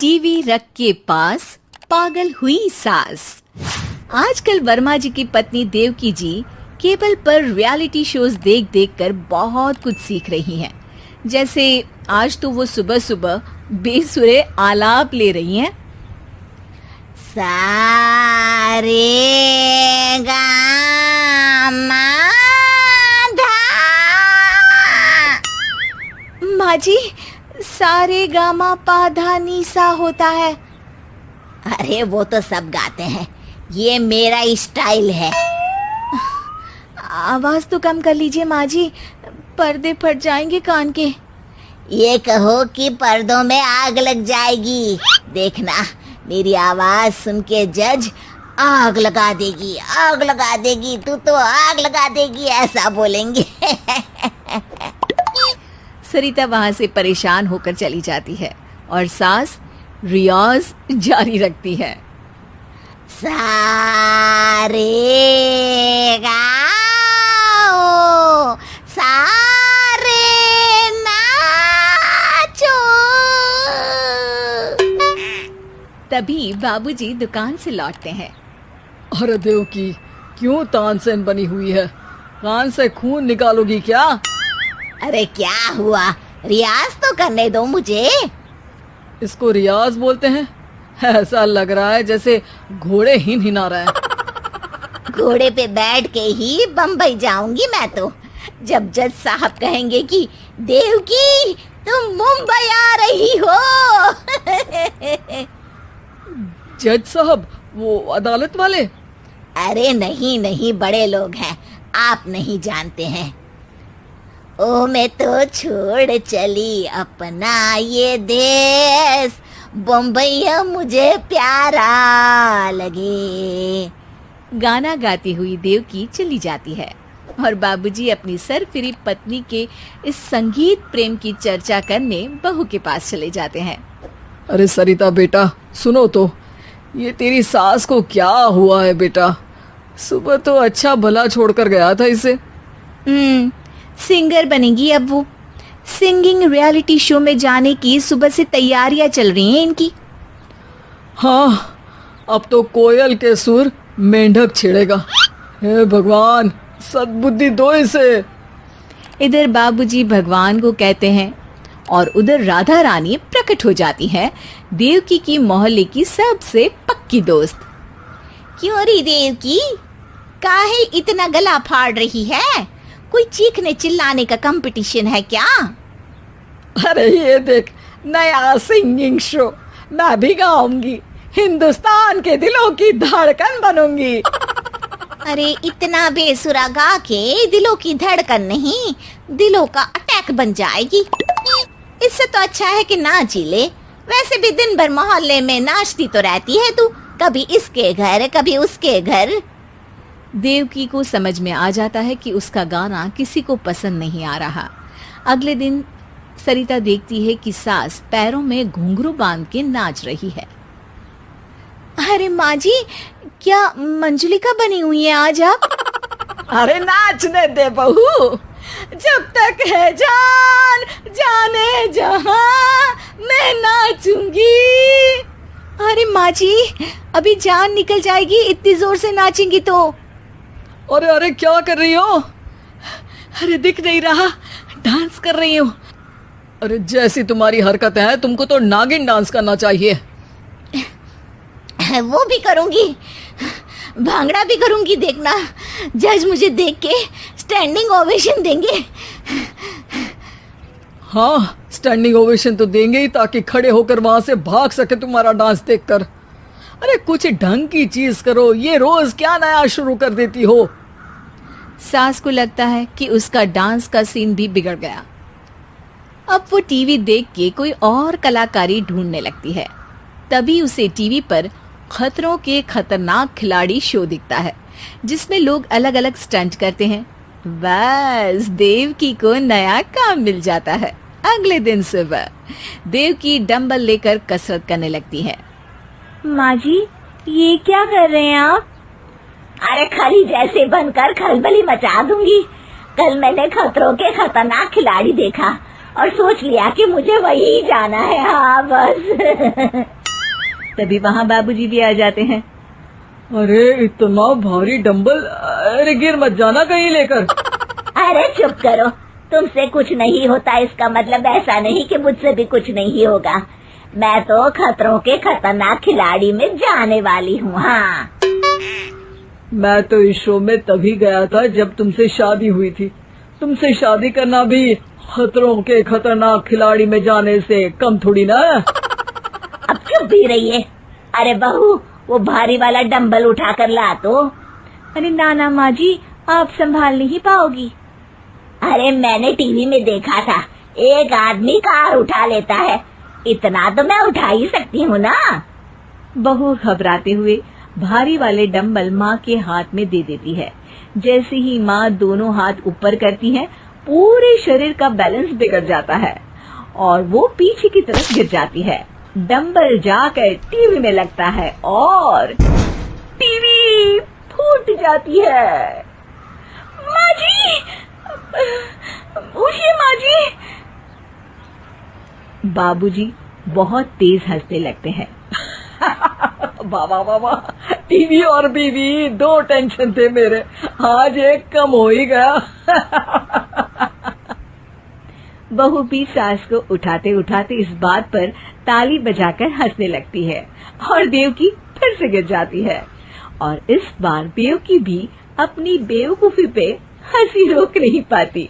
TV रख के पास पागल हुई सास। आजकल वर्मा जी की पत्नी देवकी जी केबल पर रियलिटी शोज देख देख कर बहुत कुछ सीख रही हैं। जैसे आज तो वो सुबह सुबह बेसुरे आलाप ले रही हैं। सारे गामा माँ जी, सारे गामा पाधा नीसा होता है। अरे वो तो सब गाते हैं, ये मेरा स्टाइल है। आवाज तो कम कर लीजिए माँ जी, पर्दे फट जाएंगे कान के। ये कहो कि पर्दों में आग लग जाएगी। देखना, मेरी आवाज सुन के जज आग लगा देगी, आग लगा देगी, तू तो आग लगा देगी, ऐसा बोलेंगे। सरिता वहां से परेशान होकर चली जाती है और सास रियाज जारी रखती है। सारे गाओ, सारे नाचो। तभी बाबूजी दुकान से लौटते हैं। अरे देवकी, क्यों तानसेन बनी हुई है? कान से खून निकालोगी क्या? अरे क्या हुआ, रियाज तो करने दो मुझे। इसको रियाज बोलते हैं? ऐसा लग रहा है जैसे घोड़े हिना रहा है। घोड़े पे बैठ के ही बम्बई जाऊंगी मैं तो, जब जज साहब कहेंगे कि देवकी तुम मुंबई आ रही हो। जज साहब, वो अदालत वाले? अरे नहीं नहीं, बड़े लोग हैं, आप नहीं जानते हैं। ओ मैं तो छोड़ चली अपना ये देश, बम्बई मुझे प्यारा लगे। गाना गाती हुई देवकी चली जाती है और बाबूजी अपनी सरफिरी पत्नी के इस संगीत प्रेम की चर्चा करने बहू के पास चले जाते हैं। अरे सरिता बेटा, सुनो तो, ये तेरी सास को क्या हुआ है बेटा? सुबह तो अच्छा भला छोड़कर गया था इसे। सिंगर बनेगी अब वो। सिंगिंग रियलिटी शो में जाने की सुबह से तैयारियां चल रही हैं इनकी। हाँ, अब तो कोयल के सुर मेंढक छेड़ेगा। हे भगवान, सद्बुद्धि दो इसे। इधर बाबूजी भगवान को कहते हैं और उधर राधा रानी प्रकट हो जाती है, देवकी की मोहल्ले की सबसे पक्की दोस्त। क्यों री देवकी, काहे इतना गला फाड़ रही है? कोई चीखने चिल्लाने का कंपटीशन है क्या? अरे ये देख, नया सिंगिंग शो, मैं भी गाऊंगी, हिंदुस्तान के दिलों की धड़कन बनूंगी। अरे इतना बेसुरा गा के दिलों की धड़कन नहीं, दिलों का अटैक बन जाएगी। इससे तो अच्छा है कि नाच ही ले। वैसे भी दिन भर मोहल्ले में नाचती तो रहती है तू, कभी इसके घर कभी उसके घर। देवकी को समझ में आ जाता है कि उसका गाना किसी को पसंद नहीं आ रहा। अगले दिन सरिता देखती है कि सास पैरों में घुंघरू बांध के नाच रही है। अरे माँ जी, क्या मंजुलिका बनी हुई है आज आप? अरे नाचने दे बहू, जब तक है जान जाने जहां मैं नाचूंगी। अरे माँ जी, अभी जान निकल जाएगी इतनी जोर से नाचेंगी तो। अरे अरे, क्या कर रही हो? अरे दिख नहीं रहा, डांस कर रही हूँ। अरे जैसी तुम्हारी हरकतें हैं, तुमको तो नागिन डांस करना चाहिए। वो भी करूंगी, भांगड़ा भी करूंगी। देखना, जज मुझे देख के स्टैंडिंग ओवेशन देंगे। हाँ, स्टैंडिंग ओवेशन तो देंगे ही, ताकि खड़े होकर वहां से भाग सके तुम्हारा डांस देखकर। अरे कुछ ढंग की चीज करो, ये रोज क्या नया शुरू कर देती हो? सास को लगता है कि उसका डांस का सीन भी बिगड़ गया। अब वो टीवी देख के कोई और कलाकारी ढूंढने लगती है। तभी उसे टीवी पर खतरों के खतरनाक खिलाड़ी शो दिखता है, जिसमें लोग अलग अलग स्टंट करते हैं। बस देवकी को नया काम मिल जाता है। अगले दिन सुबह देवकी डंबल लेकर कसरत करने लगती है। माँ जी, ये क्या कर रहे हैं आप? अरे खली जैसे बनकर खलबली मचा दूंगी। कल मैंने खतरों के खतरनाक खिलाड़ी देखा और सोच लिया कि मुझे वही जाना है। हाँ बस। तभी वहाँ बाबूजी भी आ जाते हैं। अरे इतना भारी डंबल, अरे गिर मत जाना कहीं लेकर। अरे चुप करो, तुमसे कुछ नहीं होता इसका मतलब ऐसा नहीं कि मुझसे भी कुछ नहीं होगा। मैं तो खतरों के खतरनाक खिलाड़ी में जाने वाली हूँ। हाँ, मैं तो इस शो में तभी गया था जब तुमसे शादी हुई थी। तुमसे शादी करना भी खतरों के खतरनाक खिलाड़ी में जाने से कम थोड़ी ना। अब चुप भी रहिए। अरे बहू, वो भारी वाला डंबल उठा कर ला तो। अरे ना माँ जी, आप संभाल नहीं पाओगी। अरे मैंने टीवी में देखा था, एक आदमी कार उठा लेता है, इतना तो मैं उठा ही सकती हूँ ना। बहू घबराते हुए भारी वाले डंबल माँ के हाथ में दे देती है। जैसे ही माँ दोनों हाथ ऊपर करती है, पूरे शरीर का बैलेंस बिगड़ जाता है और वो पीछे की तरफ गिर जाती है। डंबल जाकर टीवी में लगता है और टीवी फूट जाती है। माँ जी, उठिए माँ जी। बाबूजी बहुत तेज हंसने लगते हैं। बाबा बाबा, टीवी और बीवी दो टेंशन थे मेरे, आज एक कम हो ही गया। बहू भी सास को उठाते उठाते इस बात पर ताली बजाकर हंसने लगती है और देवकी फिर से गिर जाती है। और इस बार देवकी भी अपनी बेवकूफी पे हंसी रोक नहीं पाती।